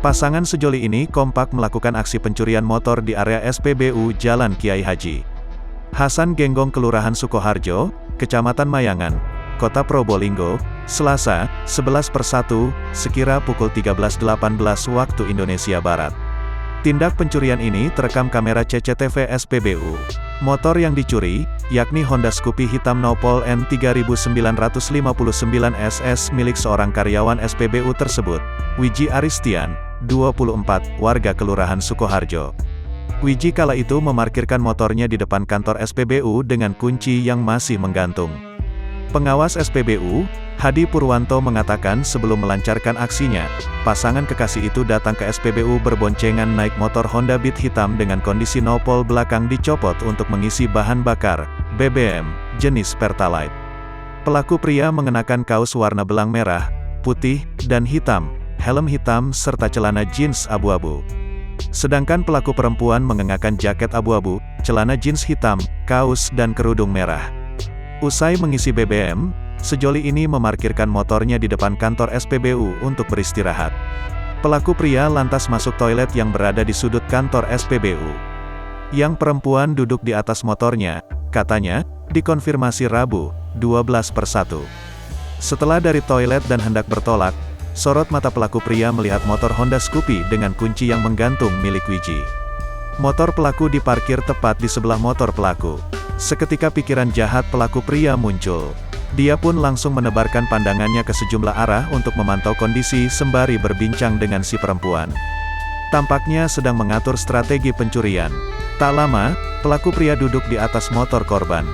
Pasangan sejoli ini kompak melakukan aksi pencurian motor di area SPBU Jalan Kiai Haji Hasan Genggong Kelurahan Sukoharjo, Kecamatan Mayangan, Kota Probolinggo, Selasa, 11/1, sekira pukul 13.18 waktu Indonesia Barat. Tindak pencurian ini terekam kamera CCTV SPBU. Motor yang dicuri, yakni Honda Scoopy hitam Nopol N3959 SS milik seorang karyawan SPBU tersebut, Wiji Aristian, 24, warga Kelurahan Sukoharjo. Wiji kala itu memarkirkan motornya di depan kantor SPBU dengan kunci yang masih menggantung. Pengawas SPBU, Hadi Purwanto mengatakan sebelum melancarkan aksinya, pasangan kekasih itu datang ke SPBU berboncengan naik motor Honda Beat hitam dengan kondisi nopol belakang dicopot untuk mengisi bahan bakar, BBM, jenis Pertalite. Pelaku pria mengenakan kaos warna belang merah, putih, dan hitam, helm hitam serta celana jeans abu-abu. Sedangkan pelaku perempuan mengenakan jaket abu-abu, celana jeans hitam, kaos dan kerudung merah. Usai mengisi BBM, sejoli ini memarkirkan motornya di depan kantor SPBU untuk beristirahat. Pelaku pria lantas masuk toilet yang berada di sudut kantor SPBU. Yang perempuan duduk di atas motornya, katanya, dikonfirmasi Rabu, 12/1. Setelah dari toilet dan hendak bertolak, sorot mata pelaku pria melihat motor Honda Scoopy dengan kunci yang menggantung milik Wiji. Motor pelaku diparkir tepat di sebelah motor pelaku. Seketika pikiran jahat pelaku pria muncul. Dia pun langsung menebarkan pandangannya ke sejumlah arah untuk memantau kondisi sembari berbincang dengan si perempuan. Tampaknya sedang mengatur strategi pencurian. Tak lama, pelaku pria duduk di atas motor korban.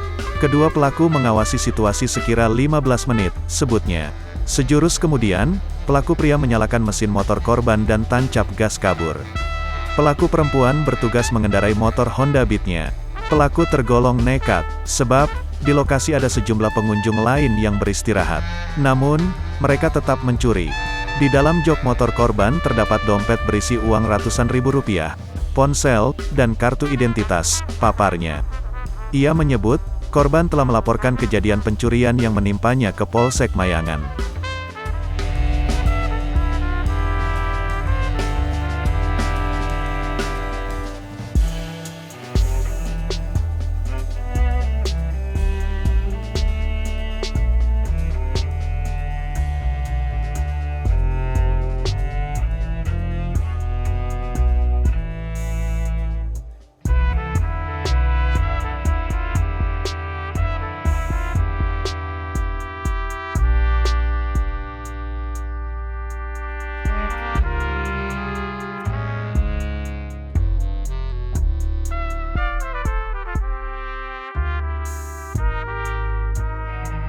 Kedua pelaku mengawasi situasi sekira 15 menit, sebutnya. Sejurus kemudian, pelaku pria menyalakan mesin motor korban dan tancap gas kabur. Pelaku perempuan bertugas mengendarai motor Honda Beat-nya. Pelaku tergolong nekat, sebab di lokasi ada sejumlah pengunjung lain yang beristirahat. Namun, mereka tetap mencuri. Di dalam jok motor korban terdapat dompet berisi uang ratusan ribu rupiah, ponsel, dan kartu identitas, paparnya. Ia menyebut, korban telah melaporkan kejadian pencurian yang menimpanya ke Polsek Mayangan.